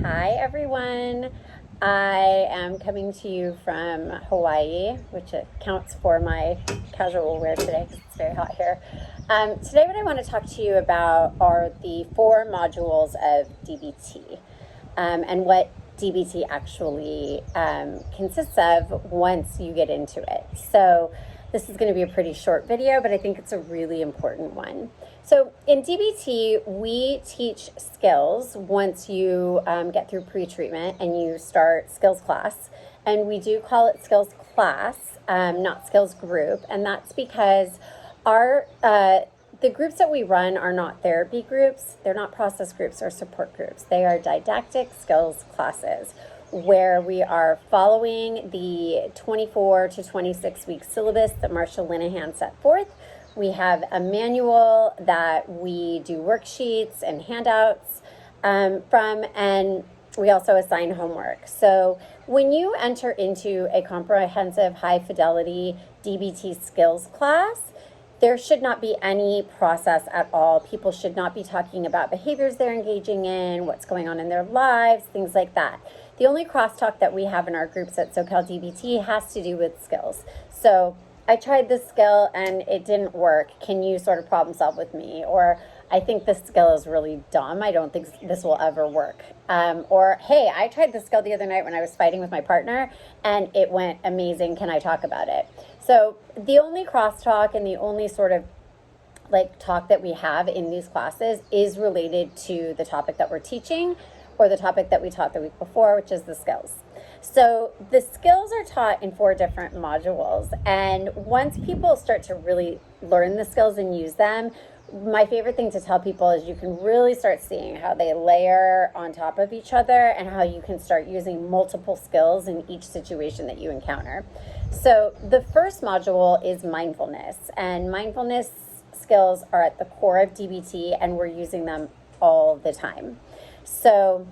Hi everyone. I am coming to you from Hawaii, which accounts for my casual wear today because it's very hot here. Today what I want to talk to you about are the 4 modules of DBT and what DBT actually consists of once you get into it. So this is going to be a pretty short video, but I think it's a really important one. So in DBT, we teach skills once you get through pre-treatment and you start skills class. And we do call it skills class, not skills group. And that's because the groups that we run are not therapy groups. They're not process groups or support groups. They are didactic skills classes where we are following the 24 to 26 week syllabus that Marsha Linehan set forth. We have a manual that we do worksheets and handouts from, and we also assign homework. So when you enter into a comprehensive high fidelity DBT skills class, there should not be any process at all. People should not be talking about behaviors they're engaging in, what's going on in their lives, things like that. The only crosstalk that we have in our groups at SoCal DBT has to do with skills. So I tried this skill and it didn't work. Can you sort of problem solve with me? Or I think this skill is really dumb. I don't think this will ever work. Or, hey, I tried this skill the other night when I was fighting with my partner and it went amazing. Can I talk about it? So the only crosstalk and the only sort of like talk that we have in these classes is related to the topic that we're teaching or the topic that we taught the week before, which is the skills. So the skills are taught in 4 different modules. And once people start to really learn the skills and use them, my favorite thing to tell people is you can really start seeing how they layer on top of each other and how you can start using multiple skills in each situation that you encounter. So the first module is mindfulness, and mindfulness skills are at the core of DBT and we're using them all the time. So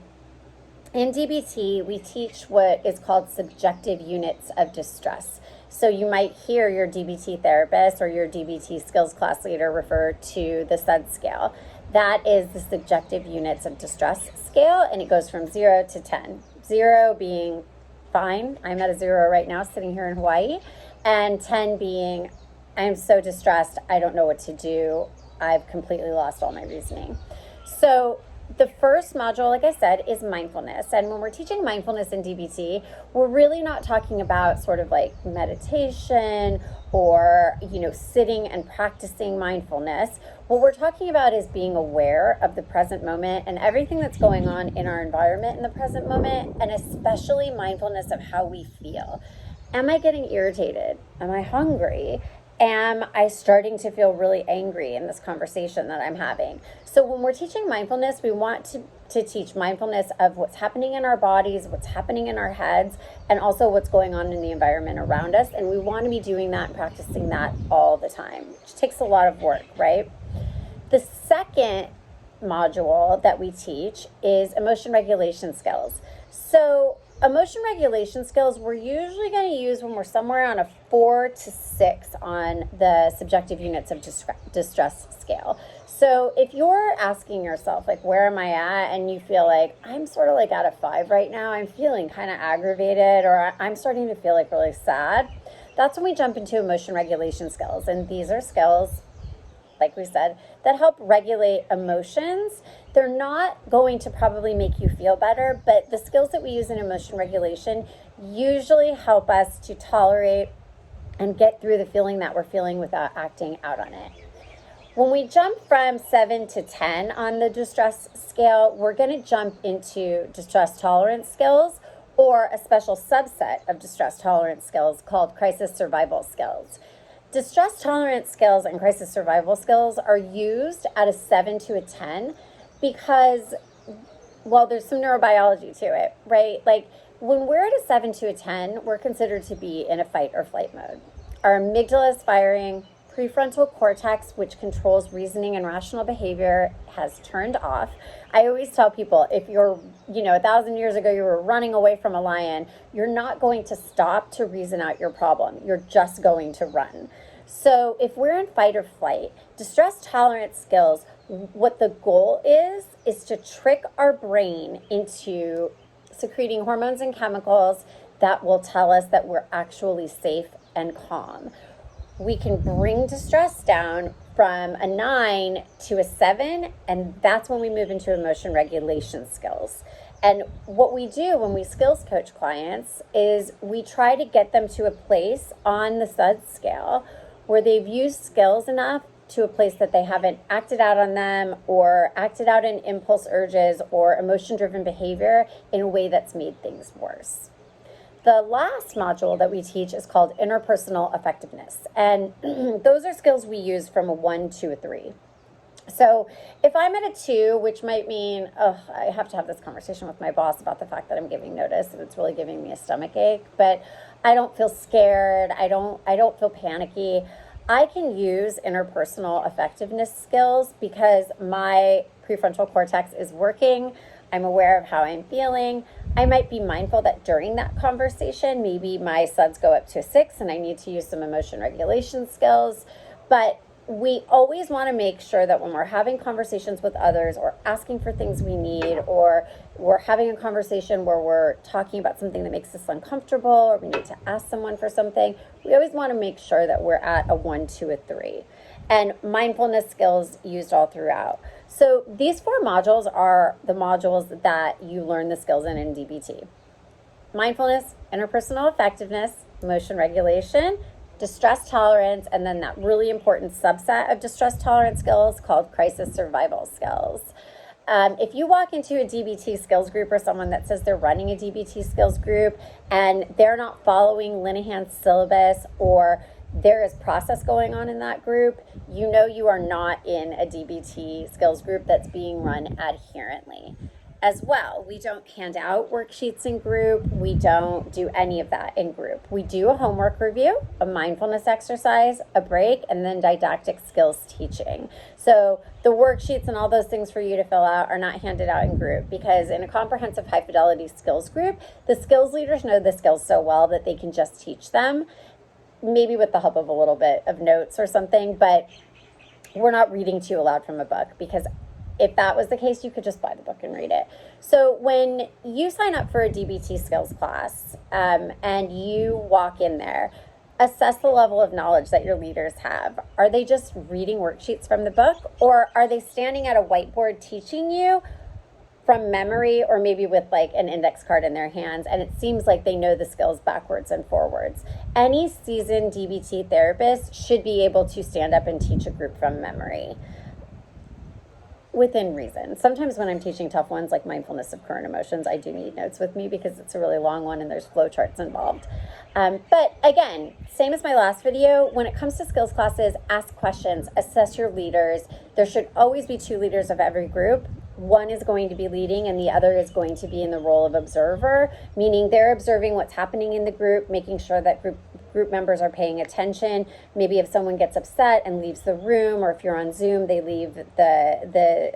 in DBT, we teach what is called subjective units of distress. So you might hear your DBT therapist or your DBT skills class leader refer to the SUD scale. That is the subjective units of distress scale, and it goes from 0 to 10. 0 being fine, I'm at a 0 right now sitting here in Hawaii, and 10 being I'm so distressed, I don't know what to do, I've completely lost all my reasoning. So the first module, like I said, is mindfulness. And when we're teaching mindfulness in DBT, we're really not talking about sort of like meditation or, sitting and practicing mindfulness. What we're talking about is being aware of the present moment and everything that's going on in our environment in the present moment, and especially mindfulness of how we feel. Am I getting irritated? Am I hungry? Am I starting to feel really angry in this conversation that I'm having? So when we're teaching mindfulness, we want to teach mindfulness of what's happening in our bodies, what's happening in our heads, and also what's going on in the environment around us. And we want to be doing that and practicing that all the time, which takes a lot of work, right? The second module that we teach is emotion regulation skills. So emotion regulation skills we're usually going to use when we're somewhere on a 4 to 6 on the subjective units of distress scale. So if you're asking yourself, like, where am I at? And you feel like, I'm sort of like at a 5 right now, I'm feeling kind of aggravated, or I'm starting to feel like really sad, that's when we jump into emotion regulation skills. And these are skills, like we said, that help regulate emotions. They're not going to probably make you feel better, but the skills that we use in emotion regulation usually help us to tolerate and get through the feeling that we're feeling without acting out on it. When we jump from 7 to 10 on the distress scale, we're going to jump into distress tolerance skills, or a special subset of distress tolerance skills called crisis survival skills. Distress tolerance skills and crisis survival skills are used at a 7 to a 10 because, well, there's some neurobiology to it, right? Like when we're at a 7 to a 10, we're considered to be in a fight or flight mode. Our amygdala is firing, prefrontal cortex, which controls reasoning and rational behavior, has turned off. I always tell people, if you're, 1,000 years ago, you were running away from a lion, you're not going to stop to reason out your problem. You're just going to run. So if we're in fight or flight, distress tolerance skills what the goal is to trick our brain into secreting hormones and chemicals that will tell us that we're actually safe and calm. We can bring distress down from a 9 to a 7, and that's when we move into emotion regulation skills. And what we do when we skills coach clients is we try to get them to a place on the SUD scale where they've used skills enough to a place that they haven't acted out on them or acted out in impulse urges or emotion-driven behavior in a way that's made things worse. The last module that we teach is called interpersonal effectiveness. And those are skills we use from a 1 to a 3. So if I'm at a 2, which might mean, I have to have this conversation with my boss about the fact that I'm giving notice and it's really giving me a stomach ache, but I don't feel scared. I don't feel panicky. I can use interpersonal effectiveness skills because my prefrontal cortex is working. I'm aware of how I'm feeling. I might be mindful that during that conversation, maybe my SUDs go up to a 6 and I need to use some emotion regulation skills. But we always want to make sure that when we're having conversations with others or asking for things we need, or we're having a conversation where we're talking about something that makes us uncomfortable or we need to ask someone for something, we always want to make sure that we're at a 1 to a 3. And mindfulness skills used all throughout. So these 4 modules are the modules that you learn the skills in DBT. Mindfulness, interpersonal effectiveness, emotion regulation, distress tolerance, and then that really important subset of distress tolerance skills called crisis survival skills. If you walk into a DBT skills group or someone that says they're running a DBT skills group and they're not following Linehan's syllabus, or there is process going on in that group, you know you are not in a DBT skills group that's being run adherently. As well, we don't hand out worksheets in group. We don't do any of that in group. We do a homework review, a mindfulness exercise, a break, and then didactic skills teaching. So the worksheets and all those things for you to fill out are not handed out in group, because in a comprehensive high fidelity skills group, the skills leaders know the skills so well that they can just teach them, maybe with the help of a little bit of notes or something, but we're not reading to you aloud from a book, because if that was the case, you could just buy the book and read it. So when you sign up for a DBT skills class and you walk in there, assess the level of knowledge that your leaders have. Are they just reading worksheets from the book, or are they standing at a whiteboard teaching you from memory, or maybe with like an index card in their hands, and it seems like they know the skills backwards and forwards? Any seasoned DBT therapist should be able to stand up and teach a group from memory, within reason. Sometimes when I'm teaching tough ones like mindfulness of current emotions, I do need notes with me because it's a really long one and there's flowcharts involved. But again, same as my last video, when it comes to skills classes, ask questions, assess your leaders. There should always be 2 leaders of every group. One is going to be leading and the other is going to be in the role of observer, meaning they're observing what's happening in the group, making sure that group members are paying attention. Maybe if someone gets upset and leaves the room, or if you're on Zoom, they leave the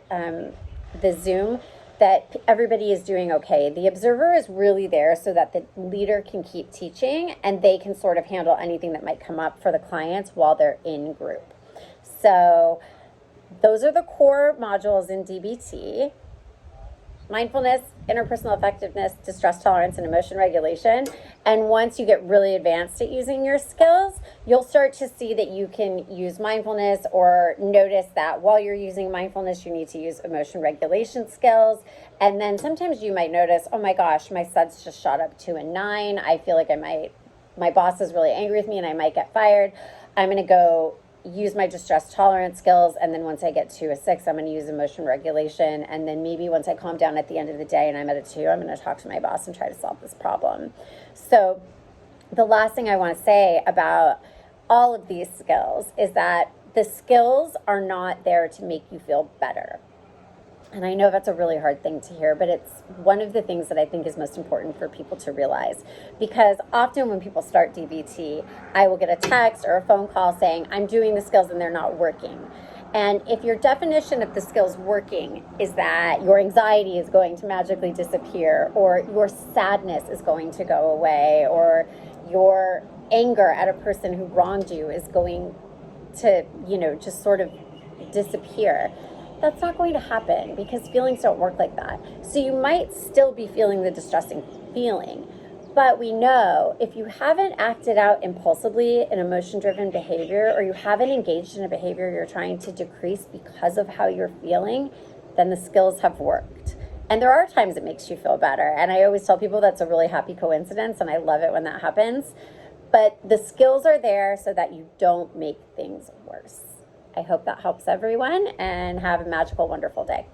Zoom, that everybody is doing okay. The observer is really there so that the leader can keep teaching and they can sort of handle anything that might come up for the clients while they're in group. So those are the core modules in DBT: mindfulness, interpersonal effectiveness, distress tolerance, and emotion regulation. And once you get really advanced at using your skills, you'll start to see that you can use mindfulness, or notice that while you're using mindfulness, you need to use emotion regulation skills. And then sometimes you might notice, oh my gosh, my SUDs just shot up to a 9. I feel like my boss is really angry with me and I might get fired. I'm going to go use my distress tolerance skills, and then once I get to a 6, I'm going to use emotion regulation, and then maybe once I calm down at the end of the day and I'm at a 2, I'm going to talk to my boss and try to solve this problem. So the last thing I want to say about all of these skills is that the skills are not there to make you feel better. And I know that's a really hard thing to hear, but it's one of the things that I think is most important for people to realize. Because often when people start DBT, I will get a text or a phone call saying, I'm doing the skills and they're not working. And if your definition of the skills working is that your anxiety is going to magically disappear, or your sadness is going to go away, or your anger at a person who wronged you is going to, just sort of disappear, That's not going to happen because feelings don't work like that. So you might still be feeling the distressing feeling, but we know if you haven't acted out impulsively in emotion-driven behavior, or you haven't engaged in a behavior you're trying to decrease because of how you're feeling, then the skills have worked. And there are times it makes you feel better. And I always tell people that's a really happy coincidence, and I love it when that happens. But the skills are there so that you don't make things worse. I hope that helps everyone, and have a magical, wonderful day.